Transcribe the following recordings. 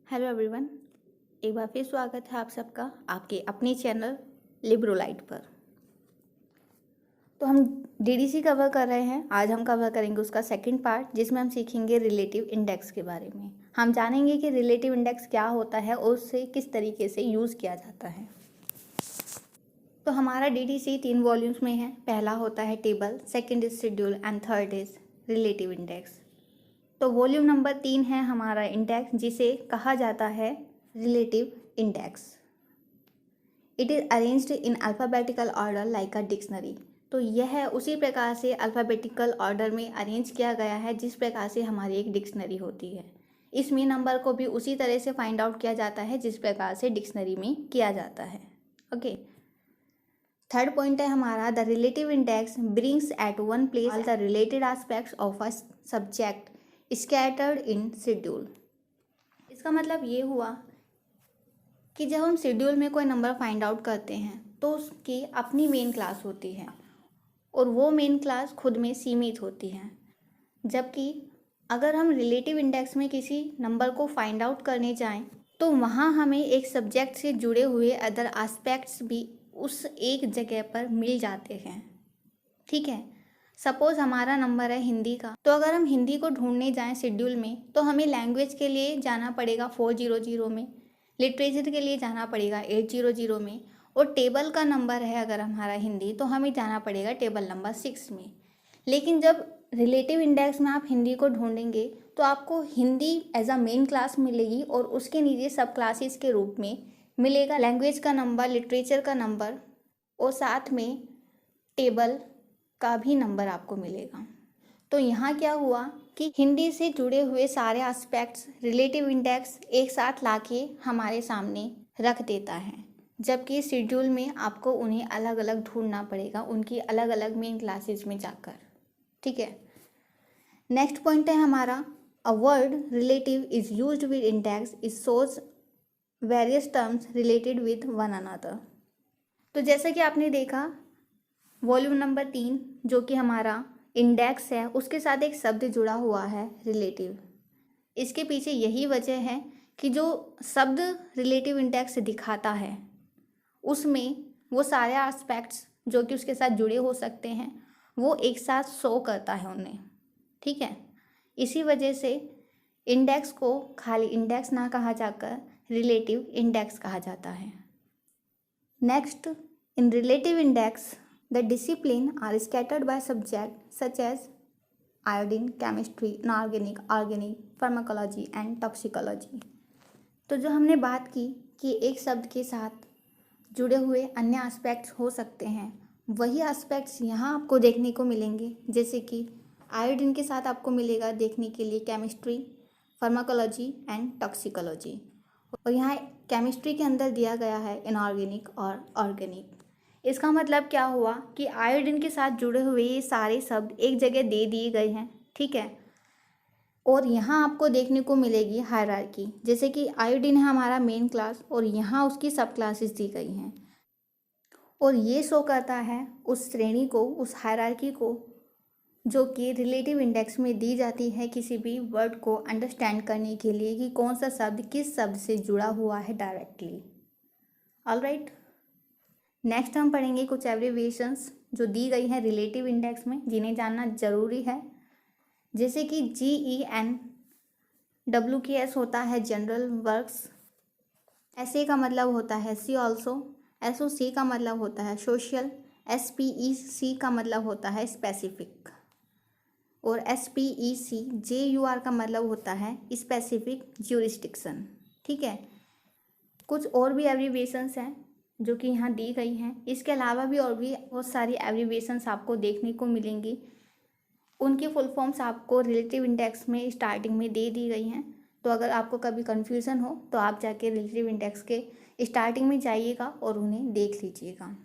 Hello everyone, एक बार फिर स्वागत है आप सबका आपके अपने चैनल लिब्रोलाइट पर। तो हम डीडीसी कवर कर रहे हैं। आज हम कवर करेंगे उसका सेकंड पार्ट, जिसमें हम सीखेंगे रिलेटिव इंडेक्स के बारे में। हम जानेंगे कि रिलेटिव इंडेक्स क्या होता है और उससे किस तरीके से यूज़ किया जाता है। तो हमारा डीडीसी 3 वॉल्यूम्स में है। पहला होता है table, second is schedule and third is relative index. तो वॉल्यूम नंबर 3 है हमारा इंडेक्स, जिसे कहा जाता है relative index. It is arranged in alphabetical order like a dictionary. तो यह उसी प्रकार से अल्फ़ाबेटिकल ऑर्डर में अरेंज किया गया है जिस प्रकार से हमारी एक डिक्शनरी होती है। इसमें नंबर को भी उसी तरह से फाइंड आउट किया जाता है जिस प्रकार से डिक्शनरी में किया जाता है। ओके। थर्ड पॉइंट है हमारा the relative index brings at one place all the related aspects of a subject scattered in schedule. इसका मतलब ये हुआ कि जब हम शेड्यूल में कोई नंबर फाइंड आउट करते हैं तो उसकी अपनी मेन क्लास होती है और वो मेन क्लास खुद में सीमित होती है। जबकि अगर हम रिलेटिव इंडेक्स में किसी नंबर को फाइंड आउट करने जाएं तो वहाँ हमें एक सब्जेक्ट से जुड़े हुए अदर एस्पेक्ट्स भी उस एक जगह पर मिल जाते हैं। ठीक है। सपोज़ हमारा नंबर है हिंदी का, तो अगर हम हिंदी को ढूंढने जाएं शेड्यूल में तो हमें लैंग्वेज के लिए जाना पड़ेगा 400 में, लिटरेचर के लिए जाना पड़ेगा 800 में, और टेबल का नंबर है अगर हमारा हिंदी तो हमें जाना पड़ेगा टेबल नंबर 6 में। लेकिन जब रिलेटिव इंडेक्स में आप हिंदी को ढूंढेंगे तो आपको Hindi as a main class मिलेगी और उसके नीचे सब क्लासेस के रूप में मिलेगा लैंग्वेज का नंबर, लिटरेचर का नंबर और साथ में टेबल का भी नंबर आपको मिलेगा। तो यहाँ क्या हुआ कि हिंदी से जुड़े हुए सारे एस्पेक्ट्स रिलेटिव इंडेक्स एक साथ लाके हमारे सामने रख देता है, जबकि शेड्यूल में आपको उन्हें अलग अलग ढूंढना पड़ेगा उनकी अलग अलग मेन क्लासेस में जाकर। ठीक है। नेक्स्ट पॉइंट है हमारा a word relative is used with index is shows various terms related with one another. तो जैसे कि आपने देखा वॉल्यूम नंबर 3 जो कि हमारा इंडेक्स है उसके साथ एक शब्द जुड़ा हुआ है रिलेटिव। इसके पीछे यही वजह है कि जो शब्द रिलेटिव इंडेक्स दिखाता है उसमें वो सारे एस्पेक्ट्स जो कि उसके साथ जुड़े हो सकते हैं वो एक साथ शो करता है उन्हें। ठीक है। इसी वजह से इंडेक्स को खाली इंडेक्स ना कहा जाकर रिलेटिव इंडेक्स कहा जाता है। Next, in relative index, the discipline are scattered by subjects such as iodine, chemistry, inorganic, organic, pharmacology and toxicology। तो जो हमने बात की कि एक शब्द के साथ जुड़े हुए अन्य एस्पेक्ट्स हो सकते हैं, वही एस्पेक्ट्स यहाँ आपको देखने को मिलेंगे। जैसे कि आयोडीन के साथ आपको मिलेगा देखने के लिए केमिस्ट्री, फार्माकोलॉजी एंड टॉक्सिकोलॉजी, और यहाँ केमिस्ट्री के अंदर दिया गया है इनऑर्गेनिक और ऑर्गेनिक। इसका मतलब क्या हुआ कि आयोडीन के साथ जुड़े हुए ये सारे शब्द एक जगह दे दिए गए हैं। ठीक है। और यहाँ आपको देखने को मिलेगी हायरार्की, जैसे कि आयोडीन है हमारा मेन क्लास और यहाँ उसकी सब क्लासेस दी गई हैं, और ये शो करता है उस श्रेणी को, उस हायरार्की को जो कि रिलेटिव इंडेक्स में दी जाती है किसी भी वर्ड को अंडरस्टैंड करने के लिए कि कौन सा शब्द किस शब्द से जुड़ा हुआ है डायरेक्टली। ऑलराइट। नेक्स्ट हम पढ़ेंगे कुछ एब्रिविएशंस जो दी गई हैं रिलेटिव इंडेक्स में, जिन्हें जानना ज़रूरी है। जैसे कि GENWKS होता है जनरल वर्क्स, SA का मतलब होता है सी ऑल्सो, SOC का मतलब होता है सोशल, SPEC का मतलब होता है स्पेसिफिक, और SPECJUR का मतलब होता है स्पेसिफिक ज्यूरिस्डिक्शन। ठीक है। कुछ और भी एब्रिविएशंस हैं जो कि यहाँ दी गई हैं। इसके अलावा भी और भी बहुत सारी एब्रिविएशंस आपको देखने को मिलेंगी। उनकी फुल फॉर्म्स आपको रिलेटिव इंडेक्स में स्टार्टिंग में दे दी गई हैं। तो अगर आपको कभी कन्फ्यूज़न हो तो आप जाके रिलेटिव इंडेक्स के स्टार्टिंग में जाइएगा और उन्हें देख लीजिएगा।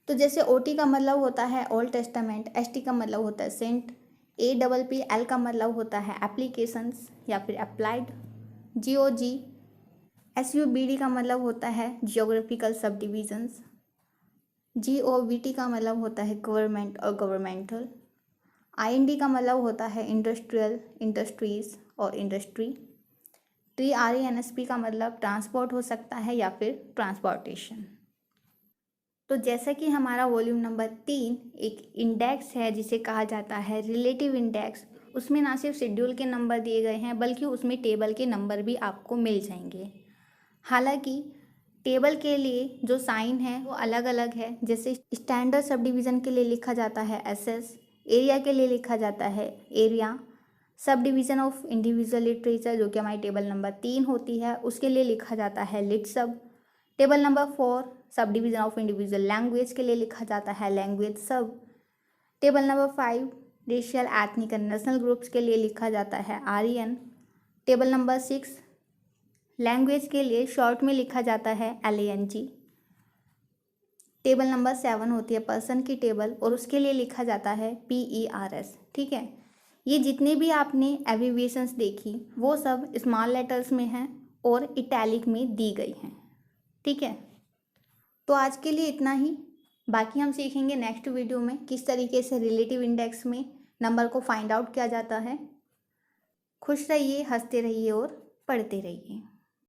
तो जैसे OT का मतलब होता है ओल्ड टेस्टामेंट, ST का मतलब होता है सेंट, APPL का मतलब होता है एप्लीकेशंस या फिर अप्लाइड, GOG SUBD का मतलब होता है जियोग्राफिकल सब डिविजन्स, GOVT का मतलब होता है गवर्नमेंट और गवर्नमेंटल, IND का मतलब होता है इंडस्ट्रियल, इंडस्ट्रीज और इंडस्ट्री, TRANSP का मतलब ट्रांसपोर्ट हो सकता है या फिर ट्रांसपोर्टेशन। तो जैसा कि हमारा वॉल्यूम नंबर 3 एक इंडेक्स है जिसे कहा जाता है रिलेटिव इंडेक्स, उसमें ना सिर्फ शेड्यूल के नंबर दिए गए हैं बल्कि उसमें टेबल के नंबर भी आपको मिल जाएंगे। हालांकि टेबल के लिए जो साइन है वो अलग अलग है। जैसे स्टैंडर्ड सब डिवीज़न के लिए लिखा जाता है SS, एरिया के लिए लिखा जाता है area, sub division of individual literature जो कि हमारी टेबल नंबर 3 होती है उसके लिए लिखा जाता है लिट सब। Table number 4 sub division of individual language के लिए लिखा जाता है लैंग्वेज सब। Table number 5 racial ethnic and national groups के लिए लिखा जाता है REN। टेबल नंबर 6 लैंग्वेज के लिए शॉर्ट में लिखा जाता है LANG। टेबल नंबर 7 होती है पर्सन की टेबल और उसके लिए लिखा जाता है PERS। ठीक है, ये जितने भी आपने एब्रिविएशंस देखी वो सब स्मॉल लेटर्स में हैं और इटैलिक में दी गई हैं। ठीक है, तो आज के लिए इतना ही। बाकी हम सीखेंगे नेक्स्ट वीडियो में किस तरीके से रिलेटिव इंडेक्स में नंबर को फाइंड आउट किया जाता है। खुश रहिए, हंसते रहिए और पढ़ते रहिए।